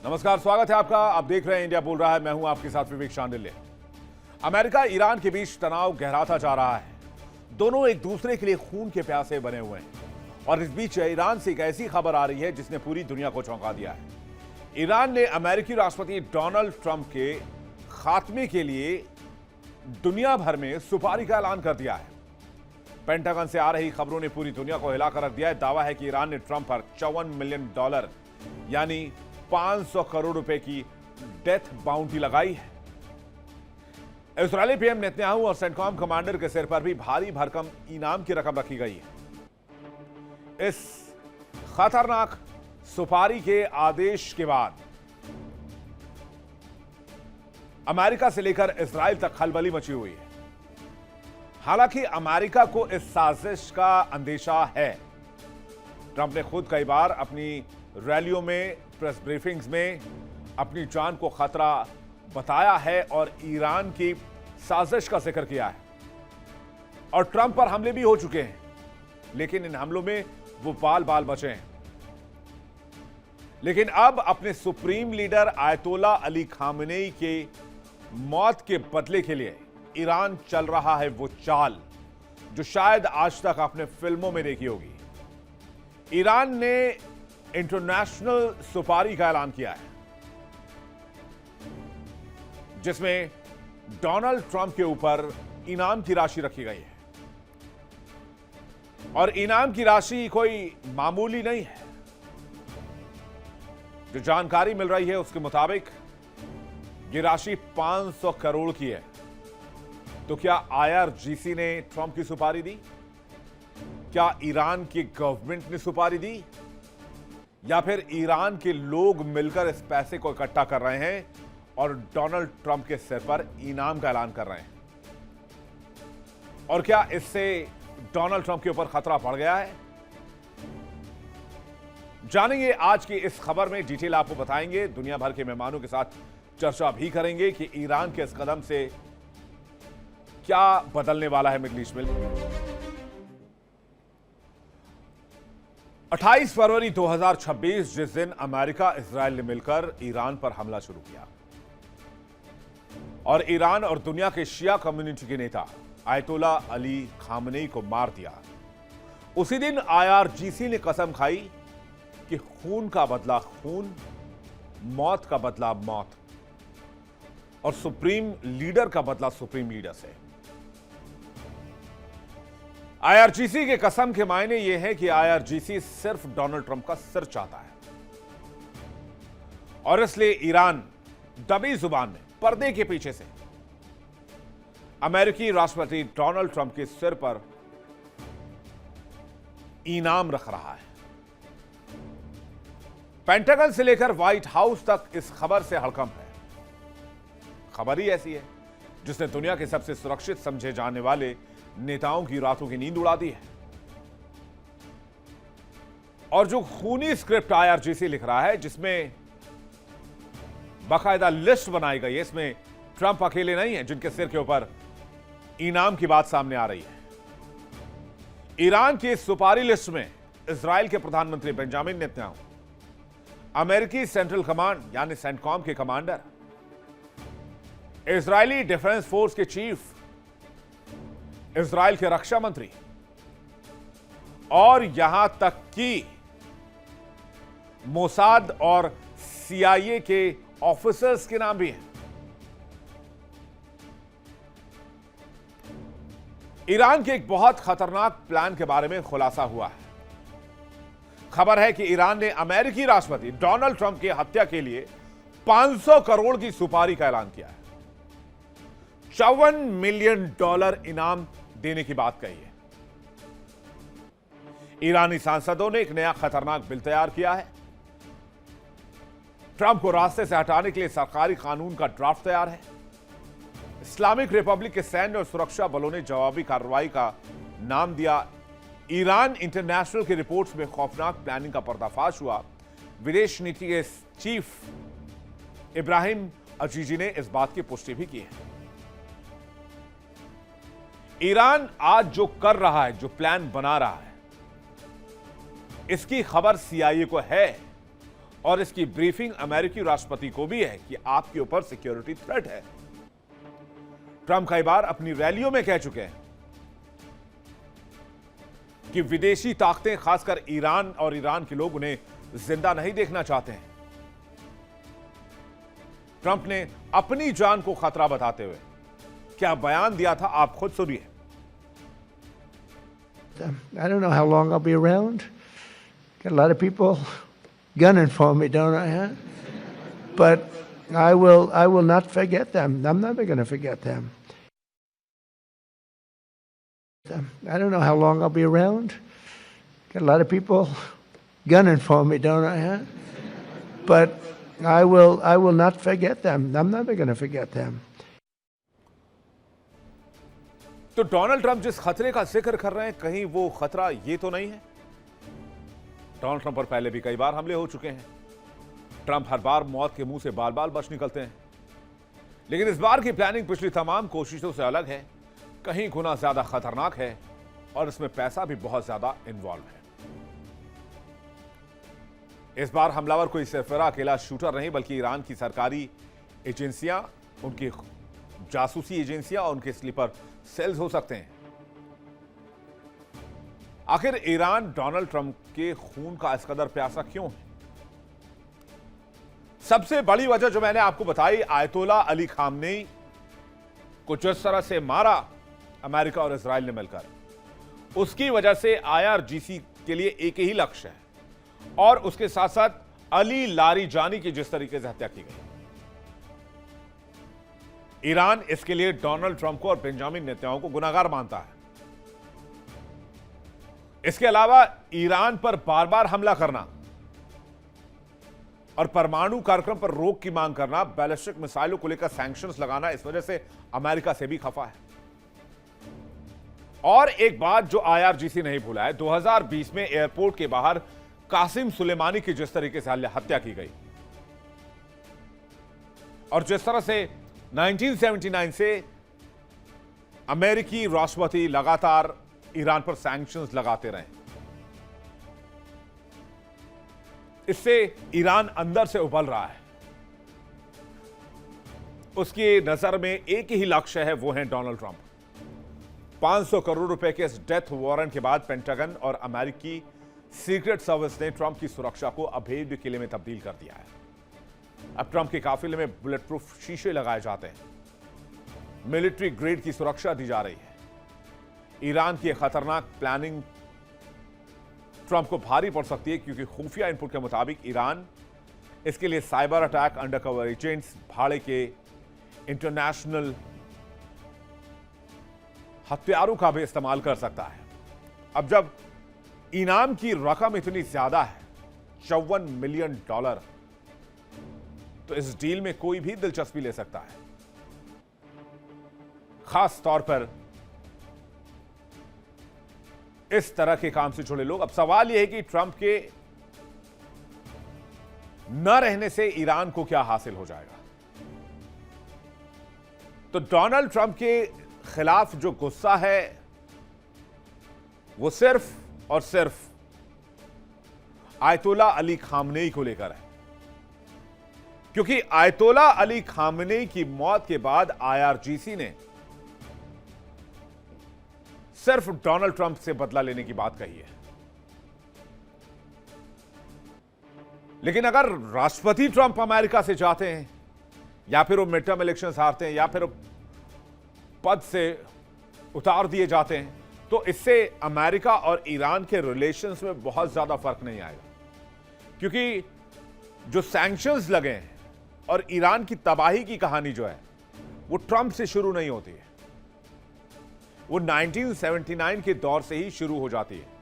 नमस्कार, स्वागत है आपका। आप देख रहे हैं इंडिया बोल रहा है। मैं हूं आपके साथ विवेक शांडिल्य। अमेरिका ईरान के बीच तनाव गहराता जा रहा है। दोनों एक दूसरे के लिए खून के प्यासे बने हुए हैं और इस बीच ईरान से एक ऐसी खबर आ रही है जिसने पूरी दुनिया को चौंका दिया है। ईरान ने अमेरिकी राष्ट्रपति डोनाल्ड ट्रंप के खात्मे के लिए दुनिया भर में सुपारी का ऐलान कर दिया है। पेंटागन से आ रही खबरों ने पूरी दुनिया को हिलाकर रख दिया है। दावा है कि ईरान ने ट्रंप पर $54 मिलियन यानी 500 करोड़ रुपए की डेथ बाउंटी लगाई है। इस्राएली पीएम नेतन्याहू और सेंटकॉम कमांडर के सिर पर भी भारी भरकम इनाम की रकम रखी गई है। इस खतरनाक सुपारी के आदेश के बाद अमेरिका से लेकर इस्राएल तक खलबली मची हुई है। हालांकि अमेरिका को इस साजिश का अंदेशा है। ट्रंप ने खुद कई बार अपनी रैलियों में, प्रेस ब्रीफिंग्स में अपनी जान को खतरा बताया है और ईरान की साजिश का जिक्र किया है। और ट्रंप पर हमले भी हो चुके हैं, लेकिन इन हमलों में वो बाल बाल बचे हैं। लेकिन अब अपने सुप्रीम लीडर आयतोला अली खामेनेई के मौत के बदले के लिए ईरान चल रहा है वो चाल जो शायद आज तक आपने फिल्मों में देखी होगी। ईरान ने इंटरनेशनल सुपारी का ऐलान किया है, जिसमें डोनाल्ड ट्रंप के ऊपर इनाम की राशि रखी गई है। और इनाम की राशि कोई मामूली नहीं है। जो जानकारी मिल रही है उसके मुताबिक ये राशि 500 करोड़ की है। तो क्या आईआरजीसी ने ट्रंप की सुपारी दी? क्या ईरान की गवर्नमेंट ने सुपारी दी? या फिर ईरान के लोग मिलकर इस पैसे को इकट्ठा कर रहे हैं और डोनाल्ड ट्रंप के सिर पर इनाम का ऐलान कर रहे हैं? और क्या इससे डोनाल्ड ट्रंप के ऊपर खतरा बढ़ गया है? जानेंगे आज की इस खबर में। डिटेल आपको बताएंगे। दुनिया भर के मेहमानों के साथ चर्चा भी करेंगे कि ईरान के इस कदम से क्या बदलने वाला है मिडिल ईस्ट में। 28 फरवरी 2026 जिस दिन अमेरिका इजराइल ने मिलकर ईरान पर हमला शुरू किया और ईरान और दुनिया के शिया कम्युनिटी के नेता आयतोला अली खामेनेई को मार दिया, उसी दिन आईआरजीसी ने कसम खाई कि खून का बदला खून, मौत का बदला मौत और सुप्रीम लीडर का बदला सुप्रीम लीडर से। आईआरजीसी के कसम के मायने यह है कि आईआरजीसी सिर्फ डोनाल्ड ट्रंप का सिर चाहता है और इसलिए ईरान दबी जुबान में पर्दे के पीछे से अमेरिकी राष्ट्रपति डोनाल्ड ट्रंप के सिर पर इनाम रख रहा है। पेंटागन से लेकर व्हाइट हाउस तक इस खबर से हड़कंप है। खबर ही ऐसी है जिसने दुनिया के सबसे सुरक्षित समझे जाने वाले नेताओं की रातों की नींद उड़ा दी है। और जो खूनी स्क्रिप्ट आईआरजीसी लिख रहा है, जिसमें बाकायदा लिस्ट बनाई गई है, इसमें ट्रंप अकेले नहीं है जिनके सिर के ऊपर इनाम की बात सामने आ रही है। ईरान की सुपारी लिस्ट में इजराइल के प्रधानमंत्री बेंजामिन नेतन्याहू, अमेरिकी सेंट्रल कमांड यानी सेंटकॉम के कमांडर, इजरायली डिफेंस फोर्स के चीफ, इजराइल के रक्षा मंत्री और यहां तक कि मोसाद और सीआईए के ऑफिसर्स के नाम भी हैं। ईरान के एक बहुत खतरनाक प्लान के बारे में खुलासा हुआ है। खबर है कि ईरान ने अमेरिकी राष्ट्रपति डोनाल्ड ट्रंप की हत्या के लिए 500 करोड़ की सुपारी का ऐलान किया है। $54 मिलियन इनाम देने की बात कही है। ईरानी सांसदों ने एक नया खतरनाक बिल तैयार किया है। ट्रंप को रास्ते से हटाने के लिए सरकारी कानून का ड्राफ्ट तैयार है। इस्लामिक रिपब्लिक के सैन्य और सुरक्षा बलों ने जवाबी कार्रवाई का नाम दिया। ईरान इंटरनेशनल की रिपोर्ट्स में खौफनाक प्लानिंग का पर्दाफाश हुआ। विदेश नीति के चीफ इब्राहिम अजीजी ने इस बात की पुष्टि भी की है। ईरान आज जो कर रहा है, जो प्लान बना रहा है, इसकी खबर सीआईए को है और इसकी ब्रीफिंग अमेरिकी राष्ट्रपति को भी है कि आपके ऊपर सिक्योरिटी थ्रेट है। ट्रंप कई बार अपनी रैलियों में कह चुके हैं कि विदेशी ताकतें, खासकर ईरान और ईरान के लोग उन्हें जिंदा नहीं देखना चाहते हैं। ट्रंप ने अपनी जान को खतरा बताते हुए क्या बयान दिया था, आप खुद सुनिए। I don't know how long I'll be around. Got a lot of people gunning for me, don't I? Huh? But I will not forget them. I'm never going to forget them. I don't know how long I'll be around. Got a lot of people gunning for me, don't I? Huh? But I will not forget them. I'm never going to forget them. तो Donald Trump जिस खतरे का जिक्र कर रहे हैं, कहीं वो खतरा ये तो नहीं है? डोनाल्ड ट्रंप पर पहले भी कई बार हमले हो चुके हैं। ट्रंप हर बार मौत के मुंह से बाल बाल बच निकलते हैं, लेकिन इस बार की प्लानिंग पिछली तमाम कोशिशों से अलग है, कहीं गुना ज्यादा खतरनाक है और इसमें पैसा भी बहुत ज्यादा इन्वॉल्व है। इस बार हमलावर कोई सिर्फिरा अकेला शूटर नहीं, बल्कि ईरान की सरकारी एजेंसियां, उनकी जासूसी एजेंसियां और उनके स्लीपर सेल्स हो सकते हैं। आखिर ईरान डोनाल्ड ट्रंप के खून का इस कदर प्यासा क्यों है? सबसे बड़ी वजह जो मैंने आपको बताई, आयतोला अली खामनेई को जिस तरह से मारा अमेरिका और इजराइल ने मिलकर, उसकी वजह से IRGC के लिए एक ही लक्ष्य है, और उसके साथ साथ अली लारीजानी की जिस तरीके से हत्या की गई। ईरान इसके लिए डोनाल्ड ट्रंप को और बेंजामिन नेतन्याहू को गुनहगार मानता है। इसके अलावा ईरान पर बार बार हमला करना और परमाणु कार्यक्रम पर रोक की मांग करना, बैलिस्टिक मिसाइलों को लेकर सैंक्शंस लगाना, इस वजह से अमेरिका से भी खफा है। और एक बात जो IRGC नहीं भूला है, 2020 में एयरपोर्ट के बाहर कासिम सुलेमानी की जिस तरीके से हत्या की गई, और जिस तरह से 1979 से अमेरिकी राष्ट्रपति लगातार ईरान पर सैंक्शंस लगाते रहे, इससे ईरान अंदर से उबल रहा है। उसकी नजर में एक ही लक्ष्य है, वो है डोनाल्ड ट्रंप। 500 करोड़ रुपए के इस डेथ वारंट के बाद पेंटागन और अमेरिकी सीक्रेट सर्विस ने ट्रंप की सुरक्षा को अभेद्य किले में तब्दील कर दिया है। अब ट्रंप के काफिले में बुलेट प्रूफ शीशे लगाए जाते हैं, मिलिट्री ग्रेड की सुरक्षा दी जा रही है। ईरान की खतरनाक प्लानिंग ट्रंप को भारी पड़ सकती है, क्योंकि खुफिया इनपुट के मुताबिक ईरान इसके लिए साइबर अटैक, अंडरकवर एजेंट्स, भाड़े के इंटरनेशनल हथियारों का भी इस्तेमाल कर सकता है। अब जब इनाम की रकम इतनी ज्यादा है, $54 मिलियन, तो इस डील में कोई भी दिलचस्पी ले सकता है, खास तौर पर इस तरह के काम से जुड़े लोग। अब सवाल यह है कि ट्रंप के न रहने से ईरान को क्या हासिल हो जाएगा? तो डोनाल्ड ट्रंप के खिलाफ जो गुस्सा है, वो सिर्फ और सिर्फ आयतोला अली खामनेई को लेकर है, क्योंकि आयतोला अली खामनेई की मौत के बाद IRGC ने सिर्फ डोनाल्ड ट्रंप से बदला लेने की बात कही है। लेकिन अगर राष्ट्रपति ट्रंप अमेरिका से जाते हैं, या फिर वो मिड टर्म इलेक्शंस हारते हैं, या फिर पद से उतार दिए जाते हैं, तो इससे अमेरिका और ईरान के रिलेशंस में बहुत ज्यादा फर्क नहीं आएगा, क्योंकि जो सैंक्शंस लगे हैं और ईरान की तबाही की कहानी जो है, वो ट्रंप से शुरू नहीं होती है, वो 1979 के दौर से ही शुरू हो जाती है।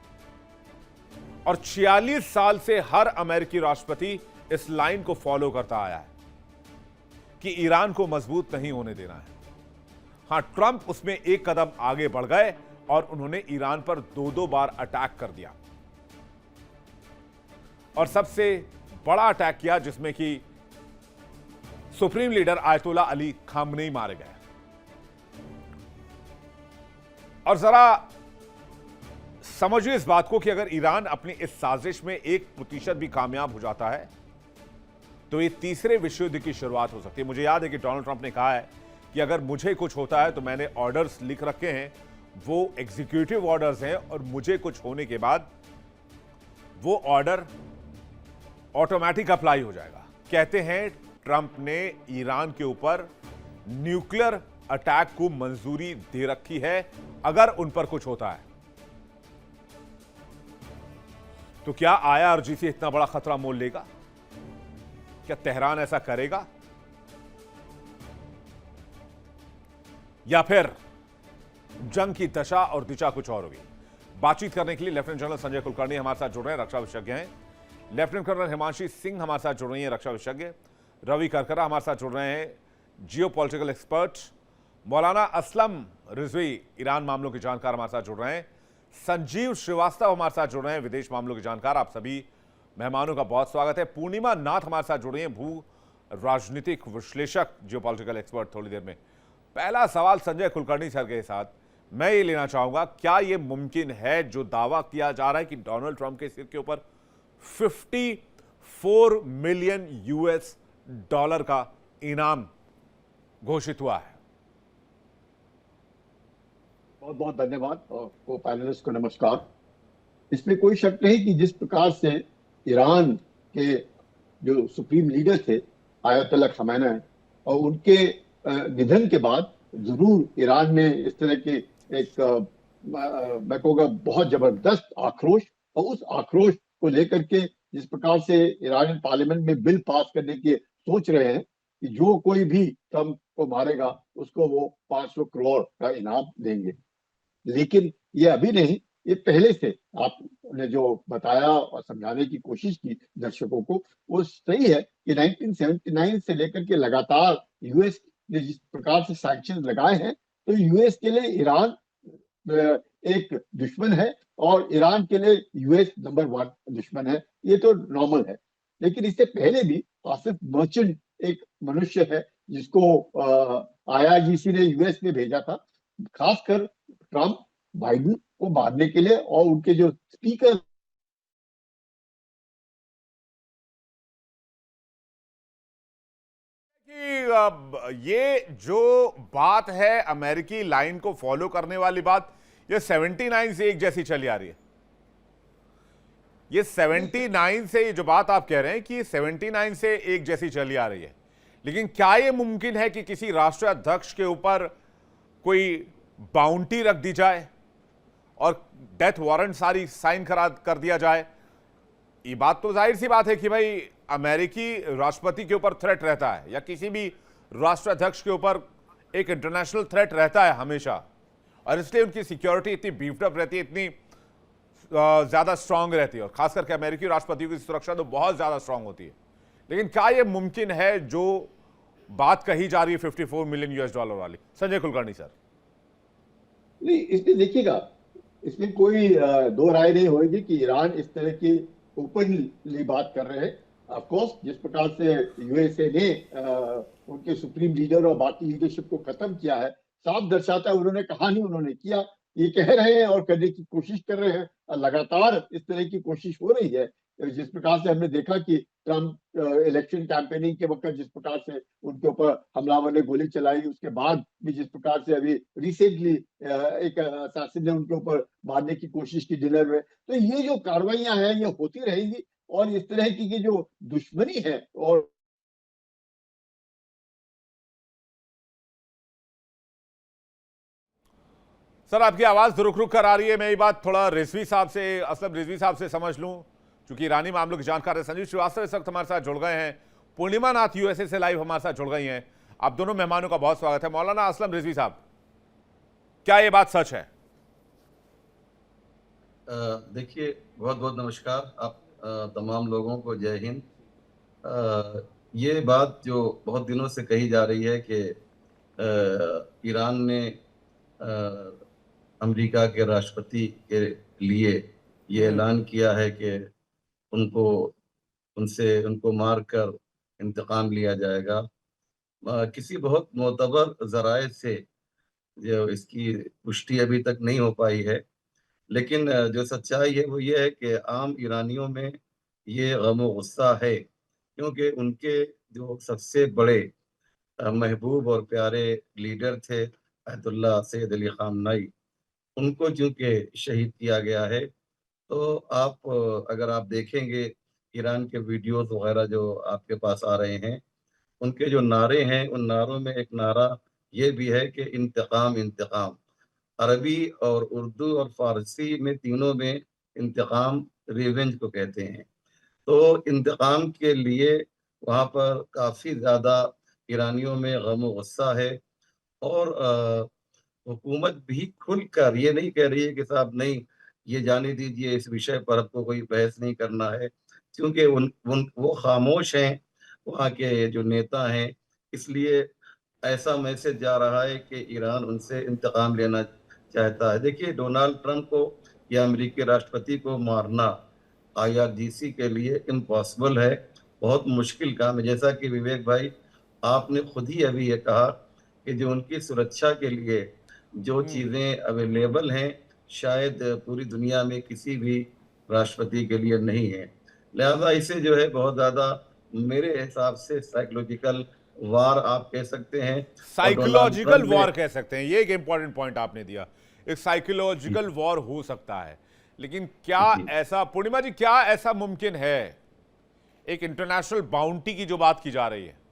और 46 साल से हर अमेरिकी राष्ट्रपति इस लाइन को फॉलो करता आया है कि ईरान को मजबूत नहीं होने देना है। हां, ट्रंप उसमें एक कदम आगे बढ़ गए और उन्होंने ईरान पर 2-2 बार अटैक कर दिया, और सबसे बड़ा अटैक किया जिसमें कि सुप्रीम लीडर आयतोला अली खामनेई मारे गए। और जरा समझिए इस बात को कि अगर ईरान अपनी इस साजिश में 1% भी कामयाब हो जाता है, तो ये तीसरे विश्व युद्ध की शुरुआत हो सकती है। मुझे याद है कि डोनाल्ड ट्रंप ने कहा है कि अगर मुझे कुछ होता है तो मैंने ऑर्डर्स लिख रखे हैं, वो एग्जीक्यूटिव ऑर्डर्स हैं, और मुझे कुछ होने के बाद वो ऑर्डर ऑटोमेटिक अप्लाई हो जाएगा। कहते हैं ट्रंप ने ईरान के ऊपर न्यूक्लियर अटैक को मंजूरी दे रखी है अगर उन पर कुछ होता है। तो क्या आईआरजीसी इतना बड़ा खतरा मोल लेगा? क्या तेहरान ऐसा करेगा, या फिर जंग की दशा और दिशा कुछ और होगी? बातचीत करने के लिए लेफ्टिनेंट जनरल संजय कुलकर्णी हमारे साथ जुड़ रहे हैं, रक्षा विशेषज्ञ हैं। लेफ्टिनेंट कर्नल हिमांशी सिंह हमारे साथ जुड़ रही हैं, रक्षा विशेषज्ञ। रवि करकरा हमारे साथ जुड़ रहे हैं, जियो पॉलिटिकल एक्सपर्ट। मौलाना असलम रिजवी ईरान मामलों के जानकार हमारे साथ जुड़ रहे हैं। संजीव श्रीवास्तव हमारे साथ जुड़ रहे हैं, विदेश मामलों के जानकार। आप सभी मेहमानों का बहुत स्वागत है। पूर्णिमा नाथ हमारे साथ जुड़ रही हैं, भू राजनीतिक विश्लेषक, जियो पॉलिटिकल एक्सपर्ट। थोड़ी देर में पहला सवाल संजय कुलकर्णी सर के साथ मैं ये लेना चाहूंगा, क्या ये मुमकिन है जो दावा किया जा रहा है कि डोनाल्ड ट्रंप के सिर के ऊपर 54 मिलियन यूएस डॉलर का इनाम घोषित हुआ है? बहुत बहुत धन्यवाद और को पैनलिस्ट को नमस्कार। इसमें कोई शक नहीं कि जिस प्रकार से ईरान के जो सुप्रीम लीडर थे आयतुल्लाह खमेनी और उनके निधन के बाद जरूर ईरान में इस तरह के एक मैं कहूँगा बहुत जबरदस्त आक्रोश, और उस आक्रोश को लेकर के जिस प्रकार से ईरानी पार्लियामेंट में बिल पास करने की सोच रहे हैं कि जो कोई भी ट्रंप को मारेगा उसको वो 500 करोड़ का इनाम देंगे। लेकिन ये अभी नहीं, ये पहले से आपने जो बताया और समझाने की कोशिश की दर्शकों को, वो सही है कि 1979 से लेकर के लगातार यूएस ने जिस प्रकार से सैंक्शन लगाए हैं, तो यूएस के लिए ईरान एक दुश्मन है और ईरान के लिए यूएस नंबर 1 दुश्मन है। ये तो नॉर्मल है। लेकिन इससे पहले भी आसिफ मर्चेंट एक मनुष्य है जिसको आईआरजीसी ने यूएस में भेजा था, खासकर ट्रंप बाइडेन को मारने के लिए, और उनके जो स्पीकर कि ये जो बात है अमेरिकी लाइन को फॉलो करने वाली बात, ये 79 से एक जैसी चली आ रही है। ये 79 से, ये जो बात आप कह रहे हैं कि 79 से एक जैसी चली आ रही है, लेकिन क्या ये मुमकिन है कि किसी राष्ट्राध्यक्ष के ऊपर कोई बाउंटी रख दी जाए और डेथ वारंट सारी साइन कर दिया जाए? ये बात तो जाहिर सी बात है कि भाई अमेरिकी राष्ट्रपति के ऊपर थ्रेट रहता है, या किसी भी राष्ट्राध्यक्ष के ऊपर एक इंटरनेशनल थ्रेट रहता है हमेशा, और इसलिए उनकी सिक्योरिटी इतनी बीफ्ड अप रहती है, इतनी ज्यादा स्ट्रांग रहती है, और खास करके अमेरिकी राष्ट्रपति की सुरक्षा तो बहुत ज्यादा स्ट्रांग होती है। लेकिन क्या यह मुमकिन है जो बात कही जा रही है 54 मिलियन यूएस डॉलर वाली? संजय कुलकर्णी सर। नहीं, इसमें देखिएगा, इसमें कोई दो राय नहीं होगी कि ईरान इस तरह की ओपनली बात कर रहे हैं। ऑफ कोर्स जिस प्रकार से यूएसए ने उनके सुप्रीम लीडर और बाकी लीडरशिप को खत्म किया है, साफ दर्शाता है उन्होंने कहा नहीं, उन्होंने किया। ये कह रहे हैं और करने की कोशिश कर रहे हैं, लगातार इस तरह की कोशिश हो रही है। जिस प्रकार से हमने देखा कि ट्रंप इलेक्शन कैंपेनिंग के वक्त जिस प्रकार से उनके ऊपर हमलावर ने गोली चलाई, उसके बाद भी जिस प्रकार से अभी रिसेंटली एक असैसिन ने उनके ऊपर मारने की कोशिश की डिनर में, तो ये जो कार्रवाइयां हैं ये होती रहेंगी, और इस तरह की जो दुश्मनी है और सर आपकी आवाज रुक रुक कर आ रही है। मैं ये बात थोड़ा रिजवी साहब से, असलम रिजवी साहब से समझ लूं, क्योंकि ईरानी मामलों के जानकार है। संजीव श्रीवास्तव इस वक्त हमारे साथ जुड़ गए हैं, पूर्णिमा नाथ यूएसए से लाइव हमारे साथ जुड़ गई हैं। आप दोनों मेहमानों का बहुत स्वागत है। मौलाना असलम रिजवी साहब, क्या ये बात सच है? देखिए, बहुत बहुत नमस्कार आप तमाम लोगों को, जय हिंद। ये बात जो बहुत दिनों से कही जा रही है कि ईरान ने अमेरिका के राष्ट्रपति के लिए ये ऐलान किया है कि उनको मारकर इंतकाम लिया जाएगा। किसी बहुत मोतबर ज़राए से जो इसकी पुष्टि अभी तक नहीं हो पाई है, लेकिन जो सच्चाई है वो ये है कि आम ईरानियों में ये गम व गुस्सा है क्योंकि उनके जो सबसे बड़े महबूब और प्यारे लीडर थे अयतुल्ला सैयद अली खामनाई, उनको चूंकि शहीद किया गया है, तो आप अगर आप देखेंगे ईरान के वीडियोस वगैरह जो आपके पास आ रहे हैं, उनके जो नारे हैं, उन नारों में एक नारा ये भी है कि इंतकाम इंतकाम। अरबी और उर्दू और फारसी में, तीनों में इंतकाम रिवेंज को कहते हैं। तो इंतकाम के लिए वहाँ पर काफ़ी ज़्यादा ईरानियों में गम और गुस्सा है। और हुकूमत भी खुलकर ये नहीं कह रही है कि साहब नहीं, ये जाने दीजिए, इस विषय पर आपको कोई बहस नहीं करना है, क्योंकि उन उन वो खामोश हैं, वहाँ के जो नेता हैं। इसलिए ऐसा मैसेज जा रहा है कि ईरान उनसे इंतकाम लेना चाहता है। देखिए, डोनाल्ड ट्रंप को या अमेरिकी राष्ट्रपति को मारना IRGC के लिए इम्पॉसिबल है, बहुत मुश्किल काम है। जैसा कि विवेक भाई आपने खुद ही अभी ये कहा कि जो उनकी सुरक्षा के लिए जो चीज़ें अवेलेबल हैं, शायद पूरी दुनिया में किसी भी राष्ट्रपति के लिए नहीं है। लिहाजा इसे जो है बहुत ज़्यादा मेरे हिसाब से साइकोलॉजिकल वार आप कह सकते हैं। और डोनाल्ड साइकोलॉजिकल ट्रंप ने वॉर कह सकते हैं, ये एक इंपॉर्टेंट पॉइंट आपने दिया। एक साइकोलॉजिकल वॉर हो सकता है, लेकिन क्या जी। ऐसा, पूर्णिमा जी, क्या ऐसा मुमकिन है? एक इंटरनेशनल बाउंटी की जो बात की जा रही है।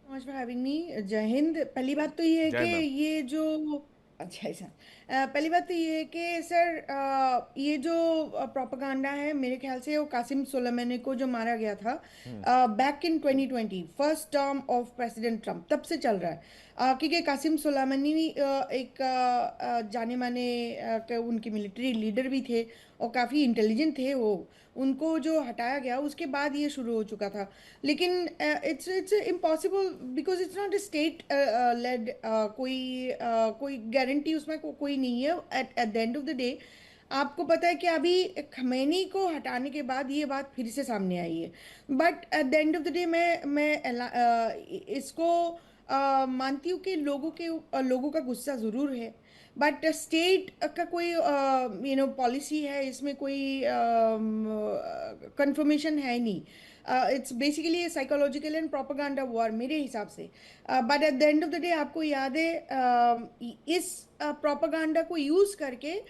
Much for having me. जय हिंद। पहली बात तो ये है जय कि मैम। ये जो अच्छा ऐसा पहली बात तो ये है कि सर ये जो प्रोपेगेंडा है, मेरे ख्याल से वो कासिम सुलेमानी को जो मारा गया था back in 2020 first term of president Trump, तब से चल रहा है। क्योंकि कासिम सुलेमानी एक जाने माने उनके मिलिट्री लीडर भी थे और काफ़ी इंटेलिजेंट थे वो। उनको जो हटाया गया उसके बाद ये शुरू हो चुका था। लेकिन it's impossible because it's not a state lead, कोई गारंटी उसमें कोई नहीं है। At the end of the day आपको पता है कि अभी खमैनी को हटाने के बाद ये बात फिर से सामने आई है। But at the end of the day मैं इसको मानती हूँ कि लोगों का गुस्सा ज़रूर है, बट स्टेट का कोई पॉलिसी है, इसमें कोई कंफर्मेशन है नहीं। It's basically psychological and propaganda war मेरे हिसाब से। But at the end of the day आपको याद है इस प्रोपेगेंडा को यूज़ करके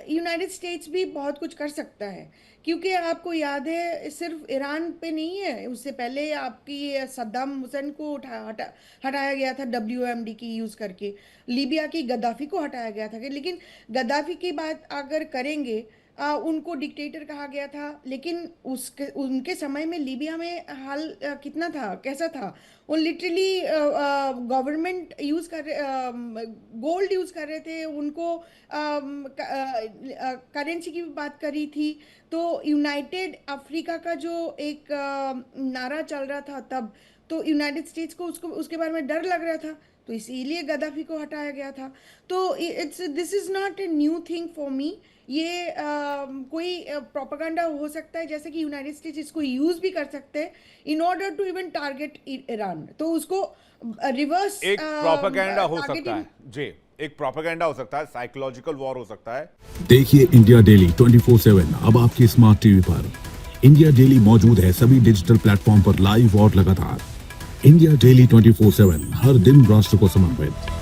यूनाइटेड स्टेट्स भी बहुत कुछ कर सकता है। क्योंकि आपको याद है सिर्फ ईरान पे नहीं है, उससे पहले आपकी सद्दाम हुसैन को हटाया गया था WMD की यूज़ करके, लीबिया की गद्दाफ़ी को हटाया गया था। लेकिन गद्दाफ़ी की बात अगर करेंगे, उनको डिक्टेटर कहा गया था, लेकिन उनके समय में लीबिया में हाल कितना था, कैसा था? वो लिटरली गवर्नमेंट यूज़ कर गोल्ड यूज़ कर रहे थे, उनको करेंसी की भी बात करी थी। तो यूनाइटेड अफ्रीका का जो एक नारा चल रहा था तब, तो यूनाइटेड स्टेट्स को उसके बारे में डर लग रहा था, तो इसीलिए गद्दाफ़ी को हटाया गया था। तो this is not a new thing for me. ये कोई प्रोपेगेंडा हो सकता है, जैसे कि यूनाइटेड स्टेट्स इसको यूज़ भी कर सकते हैं in order to even target Iran. तो उसको रिवर्स एक प्रोपेगेंडा हो सकता है जी, एक प्रोपेगेंडा हो सकता है, साइकोलॉजिकल वॉर हो सकता है। देखिए इंडिया डेली 24/7 अब आपकी स्मार्ट टीवी पर। इंडिया डेली मौजूद है सभी डिजिटल प्लेटफॉर्म पर लाइव और लगातार। इंडिया डेली 24/7 हर दिन राष्ट्र को समर्पित।